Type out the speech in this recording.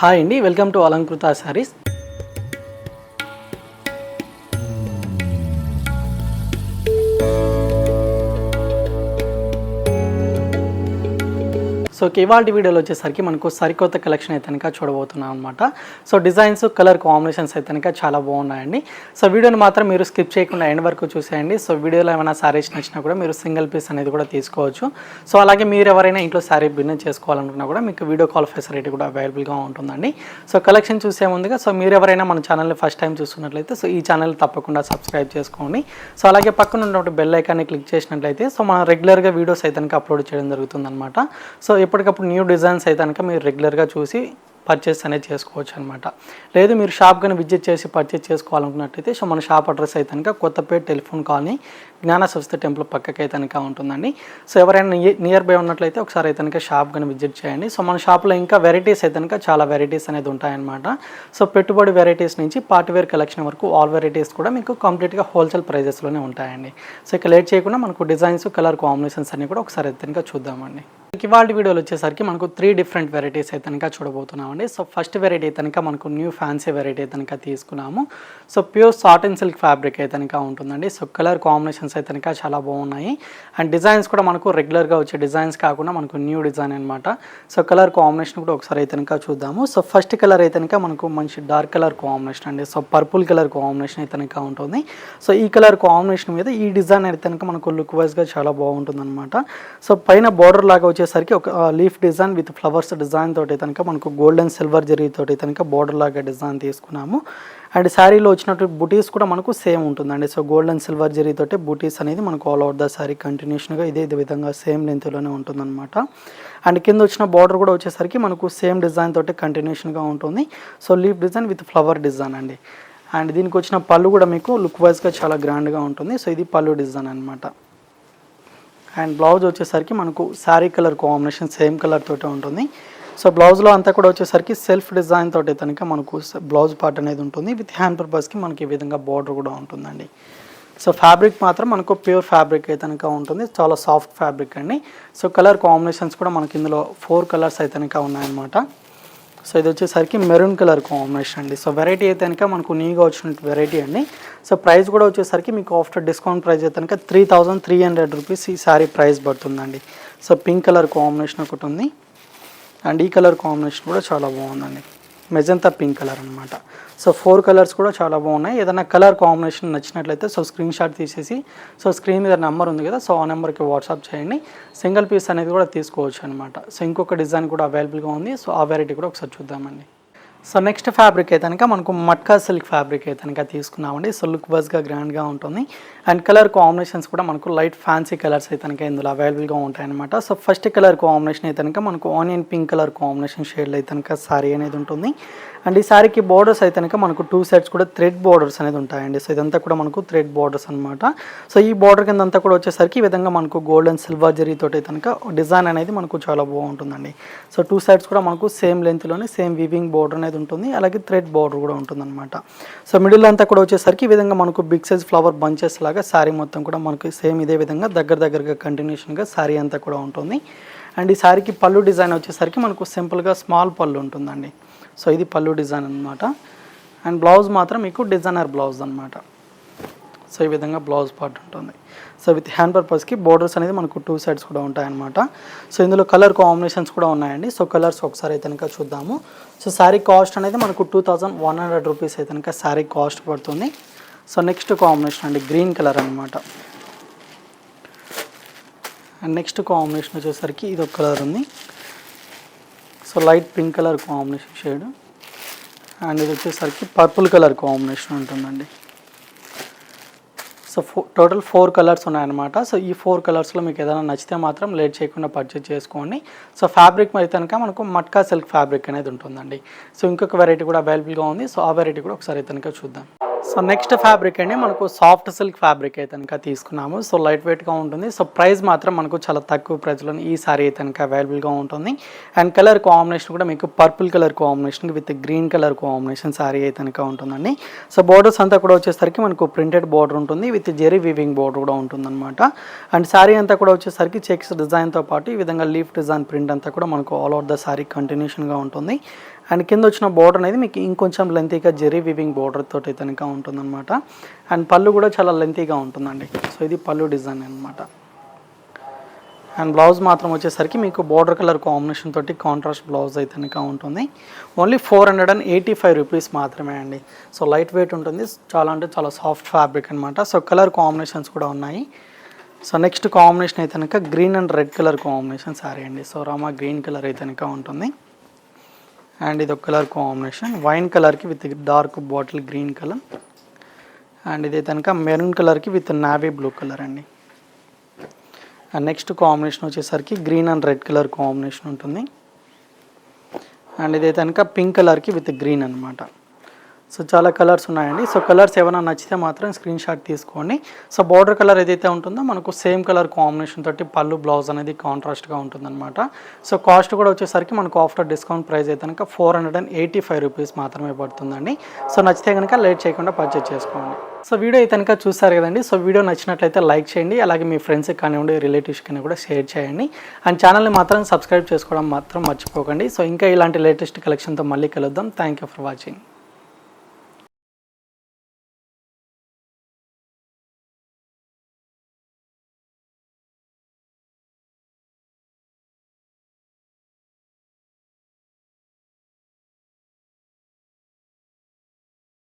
Hi అండి, welcome to Alankrita saris. So ఇవాళ వీడియోలో వచ్చేసరికి మనకు సరికొత్త కలెక్షన్ అయితే కనుక చూడబోతున్నాం అనమాట. సో డిజైన్స్, కలర్ కాంబినేషన్స్ అయితే కనుక చాలా బాగున్నాయండి. సో వీడియోని మాత్రం మీరు స్కిప్ చేయకుండా ఎండ్ వరకు చూసేయండి. సో వీడియోలో ఏమైనా శారీస్ నచ్చినా కూడా మీరు సింగిల్ పీస్ అనేది కూడా తీసుకోవచ్చు. సో అలాగే మీరు ఎవరైనా ఇంట్లో శారీ బిజినెస్ చేసుకోవాలనుకున్నా కూడా మీకు వీడియో కాల్ ఫెసిలిటీ కూడా అవైలబుల్గా ఉంటుందండి. సో కలెక్షన్ చూసే ముందుగా సో మీరు ఎవరైనా మన ఛానల్ని ఫస్ట్ టైం చూస్తున్నట్లయితే సో ఈ ఛానల్ తప్పకుండా సబ్స్క్రైబ్ చేసుకోండి. సో అలాగే పక్కన ఉన్నటువంటి బెల్ ఐకాన్ని క్లిక్ చేసినట్లయితే సో మనం రెగ్యులర్గా వీడియోస్ అయితే కనుక అప్లోడ్ చేయడం జరుగుతుందన్నమాట. సో ఎప్పటికప్పుడు న్యూ డిజైన్స్ అయితే కనుక మీరు రెగ్యులర్గా చూసి పర్చేస్ అనేది చేసుకోవచ్చు అనమాట. లేదు మీరు షాప్ కానీ విజిట్ చేసి పర్చేస్ చేసుకోవాలనుకున్నట్టయితే సో మన షాప్ అడ్రస్ అయితే కనుక కొత్తపేట టెలిఫోన్ కాలనీ జ్ఞాన సరస్వతి టెంపుల్ పక్కకి అయితే కనుక ఉంటుందండి. సో ఎవరైనా నియర్ బై ఉన్నట్లయితే ఒకసారి అయితే కనుక షాప్ కానీ విజిట్ చేయండి. సో మన షాప్లో ఇంకా వెరైటీస్ అయితే కనుక చాలా వెరైటీస్ అనేది ఉంటాయన్నమాట. సో పెట్టుబడి వెరైటీస్ నుంచి పార్టీవేర్ కలెక్షన్ వరకు ఆల్ వెరైటీస్ కూడా మీకు కంప్లీట్గా హోల్సేల్ ప్రైజెస్లోనే ఉంటాయండి. సో ఇక లేట్ చేయకుండా మనకు డిజైన్స్, కలర్ కాంబినేషన్స్ అన్ని కూడా ఒకసారి అయితే కనుక చూద్దామండి. ఇవాళ వీడియోలో వచ్చేసరికి మనకు 3 డిఫరెంట్ వెరైటీస్ అయితే కనుక చూడబోతున్నామండి. సో ఫస్ట్ వెరైటీ అయితే కనుక మనకు న్యూ ఫ్యాన్సీ వెరైటీ అయితే కనుక తీసుకున్నాము. So pure satin silk fabric అయితే కనుక ఉంటుందండి. సో కలర్ కాంబినేషన్స్ అయితే కనుక చాలా బాగున్నాయి. అండ్ డిజైన్స్ కూడా మనకు రెగ్యులర్గా వచ్చే డిజైన్స్ కాకుండా మనకు న్యూ డిజైన్ అనమాట. సో కలర్ కాంబినేషన్ కూడా ఒకసారి అయితే కనుక చూద్దాము. సో ఫస్ట్ కలర్ అయితే కనుక మనకు మంచి డార్క్ కలర్ కాంబినేషన్ అండి. సో పర్పుల్ కలర్ కాంబినేషన్ అయితే కనుక ఉంటుంది. సో ఈ కలర్ కాంబినేషన్ మీద ఈ డిజైన్ అయితే కనుక మనకు లుక్ వైజ్గా చాలా బాగుంటుంది అనమాట. సో పైన బార్డర్ లాగా వచ్చేసరికి ఒక leaf design with flowers design తోటి కనుక మనకు గోల్డ్ అండ్ సిల్వర్ జరీతోటి కనుక బార్డర్ లాగా డిజైన్ తీసుకున్నాము. అండ్ శారీలో వచ్చినట్టు బుటీస్ కూడా మనకు సేమ్ ఉంటుందండి. సో గోల్డ్ అండ్ సిల్వర్ జరీతోటి బుటీస్ అనేది మనకు ఆల్ ఓవర్ ద శారీ కంటిన్యూషన్గా ఇదే విధంగా సేమ్ లెంత్లోనే ఉంటుందన్నమాట. అండ్ కింద వచ్చిన బార్డర్ కూడా వచ్చేసరికి మనకు సేమ్ డిజైన్ తోటి కంటిన్యూషన్గా ఉంటుంది. So leaf design with flower design అండి. అండ్ దీనికి వచ్చిన పళ్ళు కూడా మీకు లుక్ వైజ్గా చాలా గ్రాండ్గా ఉంటుంది. సో ఇది పళ్ళు డిజైన్ అనమాట. అండ్ బ్లౌజ్ వచ్చేసరికి మనకు sari colour combination same colour తోటే ఉంటుంది. సో బ్లౌజ్లో అంతా కూడా వచ్చేసరికి సెల్ఫ్ డిజైన్ తోటి కనుక మనకు బ్లౌజ్ పార్ట్ అనేది ఉంటుంది. విత్ హ్యాండ్ పర్పస్కి మనకి ఈ విధంగా బార్డర్ కూడా ఉంటుందండి. సో ఫ్యాబ్రిక్ మాత్రం మనకు ప్యూర్ ఫ్యాబ్రిక్ అయితే కనుక ఉంటుంది. చాలా సాఫ్ట్ ఫ్యాబ్రిక్ అండి. సో కలర్ కాంబినేషన్స్ కూడా మనకి ఇందులో 4 కలర్స్ అయితే కనుక ఉన్నాయన్నమాట. సో ఇది వచ్చేసరికి మెరూన్ కలర్ కాంబినేషన్ అండి. సో వెరైటీ అయితే కనుక మనకు న్యూగా వచ్చిన వెరైటీ అండి. సో ప్రైస్ కూడా వచ్చేసరికి మీకు ఆఫ్టర్ డిస్కౌంట్ ప్రైస్ అయితే కనుక 3300 రూపీస్ ఈ శారీ ప్రైస్ పడుతుందండి. సో పింక్ కలర్ కాంబినేషన్ ఒకటి ఉంది. అండ్ ఈ కలర్ కాంబినేషన్ కూడా చాలా బాగుందండి. మెజంతా పింక్ కలర్ అనమాట. సో 4 కలర్స్ కూడా చాలా బాగున్నాయి. ఏదైనా కలర్ కాంబినేషన్ నచ్చినట్లయితే సో స్క్రీన్ షాట్ తీసేసి సో స్క్రీన్ మీద నెంబర్ ఉంది కదా, సో ఆ నెంబర్కి వాట్సాప్ చేయండి. సింగిల్ పీస్ అనేది కూడా తీసుకోవచ్చు అనమాట. సో ఇంకొక డిజైన్ కూడా అవైలబుల్గా ఉంది. సో ఆ వెరైటీ కూడా ఒకసారి చూద్దామండి. సో నెక్స్ట్ ఫ్యాబ్రిక్ అయితే కనుక మనకు మట్కా సిల్క్ ఫ్యాబ్రిక్ అయితే కనుక తీసుకున్నామండి. సో లుక్ వైజ్గా గ్రాండ్గా ఉంటుంది. అండ్ కలర్ కాంబినేషన్స్ కూడా మనకు లైట్ ఫ్యాన్సీ కలర్స్ అయితే కనుక ఇందులో అవైలబుల్గా ఉంటాయన్నమాట. సో ఫస్ట్ కలర్ కాంబినేషన్ అయితే కనుక మనకు ఆనియన్ పింక్ కలర్ కాంబినేషన్ షేడ్లో అయితే కనుక శారీ అనేది ఉంటుంది. అండ్ ఈ శారీకి బార్డర్స్ అయితే కనుక మనకు 2 సైడ్స్ కూడా థ్రెడ్ బార్డర్స్ అనేది ఉంటాయండి. సో ఇదంతా కూడా మనకు థ్రెడ్ బార్డర్స్ అనమాట. సో ఈ బార్డర్ కింద అంతా కూడా వచ్చేసరికి ఈ విధంగా మనకు గోల్డ్ అండ్ సిల్వర్ జరీతోటి కనుక డిజైన్ అనేది మనకు చాలా బాగుంటుందండి. సో 2 సైడ్స్ కూడా మనకు సేమ్ లెంత్లోనే సేమ్ వీవింగ్ బార్డర్ అనేది ఉంటుంది. అలాగే థ్రెడ్ బార్డర్ కూడా ఉంటుందన్నమాట. సో మిడిల్ అంతా కూడా వచ్చేసరికి ఈ విధంగా మనకు బిగ్ సైజ్ ఫ్లవర్ బంచెస్ లాగా శారీ మొత్తం కూడా మనకు సేమ్ ఇదే విధంగా దగ్గరగా కంటిన్యూషన్గా శారీ అంతా కూడా ఉంటుంది. అండ్ ఈ శారీకి పళ్ళు డిజైన్ వచ్చేసరికి మనకు సింపుల్గా స్మాల్ పళ్ళు ఉంటుందండి. సో ఇది పళ్ళు డిజైన్ అనమాట. అండ్ బ్లౌజ్ మాత్రం మీకు డిజైనర్ బ్లౌజ్ అనమాట. సో ఈ విధంగా బ్లౌజ్ పార్ట్ ఉంటుంది. సో విత్ హ్యాండ్ పర్పస్కి బోర్డర్స్ అనేది మనకు 2 సైడ్స్ కూడా ఉంటాయన్నమాట. సో ఇందులో కలర్ కాంబినేషన్స్ కూడా ఉన్నాయండి. సో కలర్స్ ఒకసారి అయితే కనుక చూద్దాము. సో శారీ కాస్ట్ అనేది మనకు 2100 రూపీస్ అయితే కనుక శారీ కాస్ట్ పడుతుంది. సో నెక్స్ట్ కాంబినేషన్ అండి గ్రీన్ కలర్ అనమాట. అండ్ నెక్స్ట్ కాంబినేషన్ వచ్చేసరికి ఇది ఒక కలర్ ఉంది. So light pink colour combination shade. And ఇది వచ్చేసరికి పర్పుల్ కలర్ కాంబినేషన్ ఉంటుందండి. సో టోటల్ 4 కలర్స్ ఉన్నాయన్నమాట. సో ఈ 4 కలర్స్లో మీకు ఏదైనా నచ్చితే మాత్రం లేట్ చేయకుండా పర్చేజ్ చేసుకోండి. సో ఫ్యాబ్రిక్ అయితే కనుక మనకు మట్కా సిల్క్ ఫ్యాబ్రిక్ అనేది ఉంటుందండి. సో ఇంకొక వెరైటీ కూడా అవైలబుల్గా ఉంది. సో ఆ వెరైటీ కూడా ఒకసారి అయితే కనుక చూద్దాం. సో నెక్స్ట్ ఫ్యాబ్రిక్ అండి మనకు సాఫ్ట్ సిల్క్ ఫ్యాబ్రిక్ అయితే కనుక తీసుకున్నాము. సో లైట్ వెయిట్గా ఉంటుంది. సో ప్రైస్ మాత్రం మనకు చాలా తక్కువ ప్రైస్లో ఈ సారీ అయితే కనుక అవైలబుల్గా ఉంటుంది. అండ్ కలర్ కాంబినేషన్ కూడా మీకు purple colour combination with green colour combination sorry అయితే కనుక ఉంటుందండి. సో బోర్డర్స్ అంతా కూడా వచ్చేసరికి మనకు ప్రింటెడ్ బార్డర్ ఉంటుంది విత్ జెరీ వీవింగ్ బార్డర్ కూడా ఉంటుందన్నమాట. అండ్ సారీ అంతా కూడా వచ్చేసరికి చెక్స్ డిజైన్తో పాటు ఈ విధంగా లీఫ్ డిజైన్ ప్రింట్ అంతా కూడా మనకు ఆల్ ఓవర్ ద సారీ కంటిన్యూషన్గా ఉంటుంది. అండ్ కింద వచ్చిన బోర్డర్ అనేది మీకు ఇంకొంచెం లెంతీగా జెరీ వీవింగ్ బోర్డర్ తోటి కనుక ఉంటుందన్నమాట. అండ్ పళ్ళు కూడా చాలా లెంతీగా ఉంటుందండి. సో ఇది పళ్ళు డిజైన్ అనమాట. అండ్ బ్లౌజ్ మాత్రం వచ్చేసరికి మీకు బోర్డర్ కలర్ కాంబినేషన్ తోటి కాంట్రాస్ట్ బ్లౌజ్ అయితే కనుక ఉంటుంది. ఓన్లీ 485 రూపీస్ మాత్రమే అండి. సో లైట్ వెయిట్ ఉంటుంది, చాలా అంటే చాలా సాఫ్ట్ ఫ్యాబ్రిక్ అనమాట. సో కలర్ కాంబినేషన్స్ కూడా ఉన్నాయి. సో నెక్స్ట్ కాంబినేషన్ అయితే కనుక green and red colour combination sari అండి. సో రామా గ్రీన్ కలర్ అయితే కనుక ఉంటుంది. అండ్ ఇది ఒక కలర్ కాంబినేషన్ వైన్ కలర్కి with dark bottle green colour. And ఇది కనుక మెరూన్ కలర్కి విత్ నావీ బ్లూ కలర్ అండి. అండ్ నెక్స్ట్ కాంబినేషన్ వచ్చేసరికి green and red colour combination ఉంటుంది. అండ్ ఇది కనుక పింక్ కలర్కి విత్ గ్రీన్ అనమాట. సో చాలా కలర్స్ ఉన్నాయండి. సో కలర్స్ ఏమైనా నచ్చితే మాత్రం స్క్రీన్ షాట్ తీసుకోండి. సో బార్డర్ కలర్ ఏదైతే ఉంటుందో మనకు సేమ్ కలర్ కాంబినేషన్ తోటి పళ్ళు బ్లౌజ్ అనేది కాంట్రాస్ట్గా ఉంటుందన్నమాట. సో కాస్ట్ కూడా వచ్చేసరికి మనకు ఆఫ్టర్ డిస్కౌంట్ ప్రైస్ అయితే కనుక 485 రూపీస్ మాత్రమే పడుతుందండి. సో నచ్చితే కనుక లేట్ చేయకుండా పర్చేజ్ చేసుకోండి. సో వీడియో అయితే కనుక చూస్తారు కదండి. సో వీడియో నచ్చినట్లయితే లైక్ చేయండి, అలాగే మీ ఫ్రెండ్స్కి కానివ్వండి రిలేటివ్స్ కానీ కూడా షేర్ చేయండి. అండ్ ఛానల్ని మాత్రం సబ్స్క్రైబ్ చేసుకోవడం మాత్రం మర్చిపోకండి. సో ఇంకా ఇలాంటి లేటెస్ట్ కలెక్షన్తో మళ్ళీ కలుద్దాం. Thank you for watching.